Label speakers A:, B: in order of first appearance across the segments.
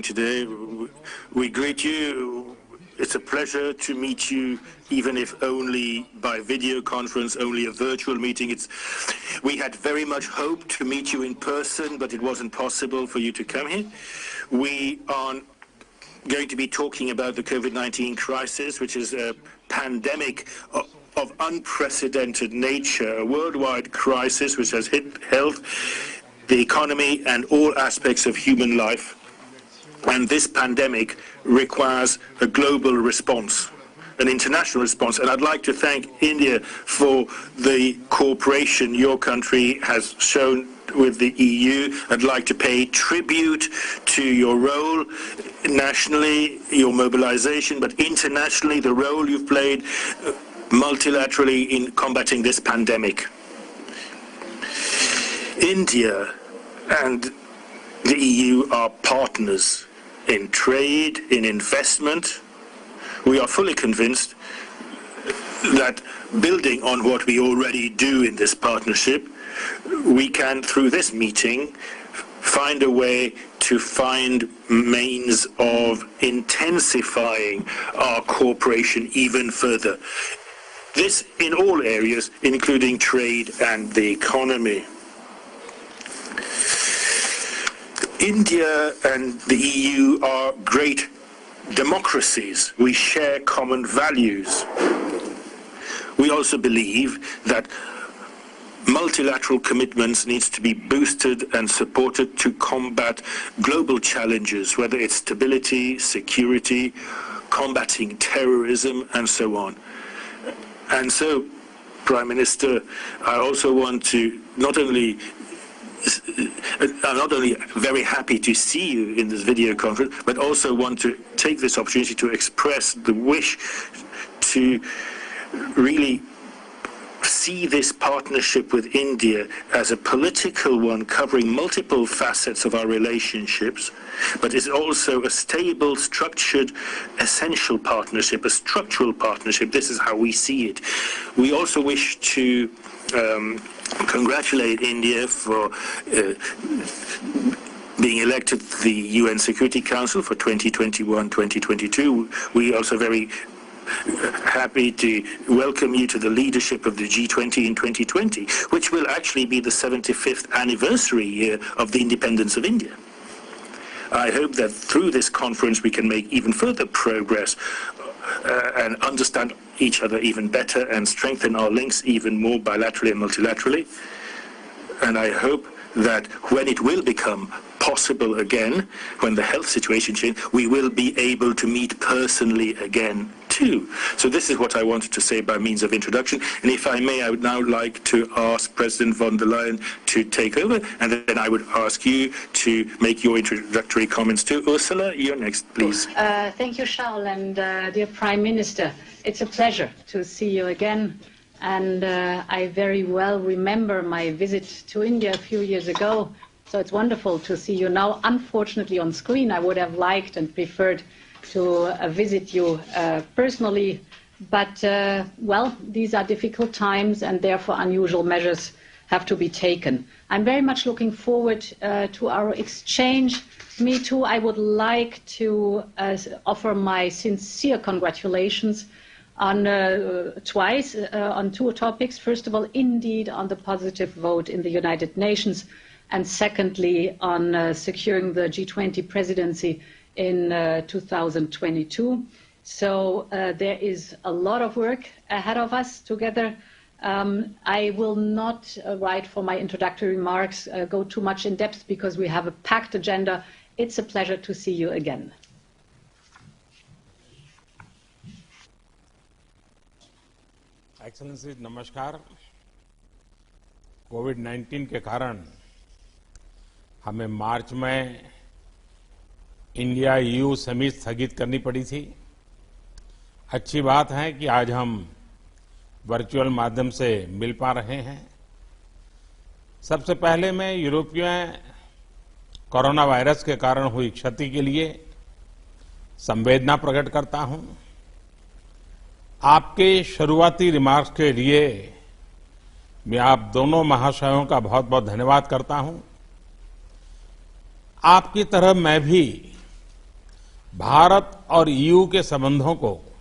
A: Today, we greet you. It's a pleasure to meet you, even if only by video conference, only a virtual meeting. We had very much hoped to meet you in person, but it wasn't possible for you to come here. We are going to be talking about the COVID-19 crisis, which is a pandemic of unprecedented nature, a worldwide crisis which has hit health, the economy, and all aspects of human life. And this pandemic requires a global response, an international response. And I'd like to thank India for the cooperation your country has shown with the EU. I'd like to pay tribute to your role nationally, your mobilization, but internationally, the role you've played multilaterally in combating this pandemic. India and the EU are partners in trade, in investment. We are fully convinced that building on what we already do in this partnership, we can, through this meeting, find a way to find means of intensifying our cooperation even further. This in all areas, including trade and the economy. India and the EU are great democracies. We share common values. We also believe that multilateral commitments needs to be boosted and supported to combat global challenges, whether it's stability, security, combating terrorism, and so on. And so, Prime Minister, I also want to I'm not only very happy to see you in this video conference, but also want to take this opportunity to express the wish to really see this partnership with India as a political one covering multiple facets of our relationships, but is also a stable, structured, essential partnership, a structural partnership. This is how we see it. We also wish to congratulate India for being elected to the UN Security Council for 2021-2022. We are also very happy to welcome you to the leadership of the G20 in 2020, which will actually be the 75th anniversary year of the independence of India. I hope that through this conference we can make even further progress and understand each other even better and strengthen our links even more bilaterally and multilaterally. And I hope that when it will become possible again, when the health situation changes, we will be able to meet personally again too. So this is what I wanted to say by means of introduction. And if I may, I would now like to ask President von der Leyen to take over, and then I would ask you to make your introductory comments too. Ursula, you're next, please.
B: Thank you, Charles, and dear Prime Minister. It's a pleasure to see you again. And I very well remember my visit to India a few years ago. So it's wonderful to see you now. Unfortunately, on screen, I would have liked and preferred to visit you personally. But, well, these are difficult times, and therefore unusual measures have to be taken. I'm very much looking forward to our exchange. Me too. I would like to offer my sincere congratulations on twice on two topics. First of all, indeed, on the positive vote in the United Nations, and secondly, on securing the G20 presidency in 2022. So there is a lot of work ahead of us together. I will not, right for my introductory remarks, go too much in depth because we have a packed agenda. It's a pleasure to see you again.
C: Excellency नमस्कार। कोविड-19 के कारण हमें मार्च में India EU summit स्थगित करनी पड़ी थी। अच्छी बात है कि आज हम वर्चुअल माध्यम से मिल पा रहे हैं। सबसे पहले मैं यूरोपीय कोरोना वायरस के कारण हुई क्षति के लिए संवेदना प्रकट करता हूं। आपके शुरुआती रिमार्क्स के लिए मैं आप दोनों महाशयों का बहुत बहुत धन्यवाद करता हूं। आपकी तरह मैं भी भारत और ईयू के संबंधों को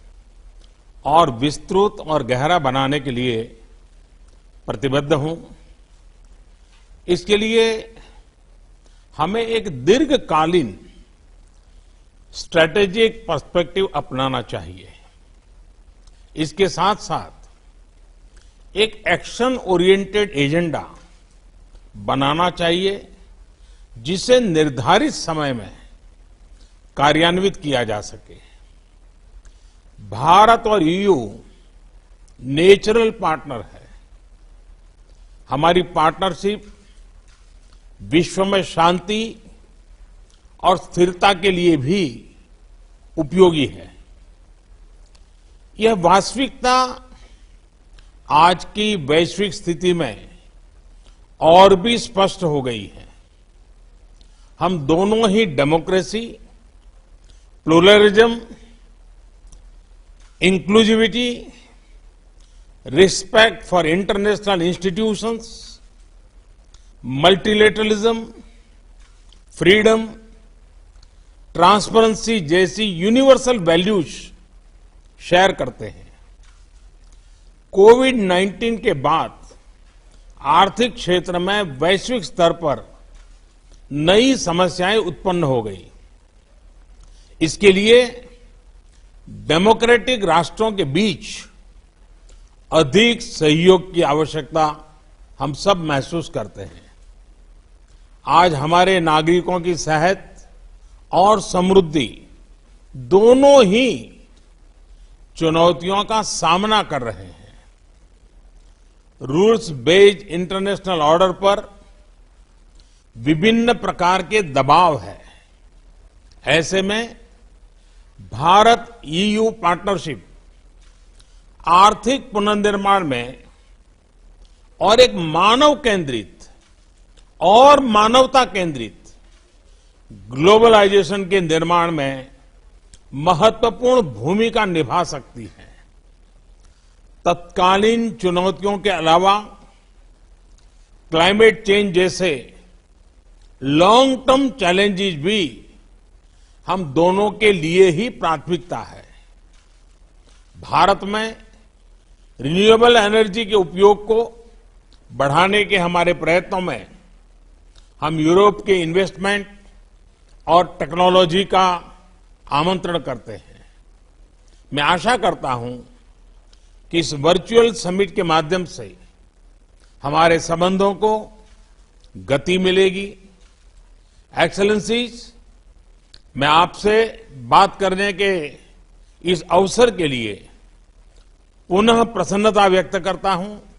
C: और विस्तृत और गहरा बनाने के लिए प्रतिबद्ध हूं। इसके लिए हमें एक दीर्घकालीन स्ट्रैटेजिक पर्सपेक्टिव अपनाना चाहिए। इसके साथ साथ एक एक्शन ओरिएंटेड एजेंडा बनाना चाहिए जिसे निर्धारित समय में कार्यान्वित किया जा सके। भारत और ईयू नेचुरल पार्टनर है। हमारी पार्टनरशिप विश्व में शांति और स्थिरता के लिए भी उपयोगी है। यह वास्तविकता आज की वैश्विक स्थिति में और भी स्पष्ट हो गई है। हम दोनों ही democracy, pluralism, inclusivity, respect for international institutions, multilateralism, freedom, transparency जैसी यूनिवर्सल वैल्यूज शेयर करते हैं। कोविड-19 के बाद आर्थिक क्षेत्र में वैश्विक स्तर पर नई समस्याएं उत्पन्न हो गई। इसके लिए डेमोक्रेटिक राष्ट्रों के बीच अधिक सहयोग की आवश्यकता हम सब महसूस करते हैं। आज हमारे नागरिकों की सेहत और समृद्धि दोनों ही चुनौतियों का सामना कर रहे हैं। रूल्स बेस्ड इंटरनेशनल ऑर्डर पर विभिन्न प्रकार के दबाव है। ऐसे में भारत ईयू पार्टनरशिप आर्थिक पुनर्निर्माण में और एक मानव केंद्रित और मानवता केंद्रित ग्लोबलाइजेशन के निर्माण में महत्वपूर्ण भूमिका निभा सकती है। तत्कालीन चुनौतियों के अलावा क्लाइमेट चेंज जैसे लॉन्ग टर्म चैलेंजेस भी हम दोनों के लिए ही प्राथमिकता है। भारत में रिन्यूएबल एनर्जी के उपयोग को बढ़ाने के हमारे प्रयत्नों में हम यूरोप के इन्वेस्टमेंट और टेक्नोलॉजी का आमंत्रण करते हैं। मैं आशा करता हूं कि इस वर्चुअल समिट के माध्यम से हमारे संबंधों को गति मिलेगी। एक्सेलेंसीज, मैं आपसे बात करने के इस अवसर के लिए पुनः प्रसन्नता व्यक्त करता हूं।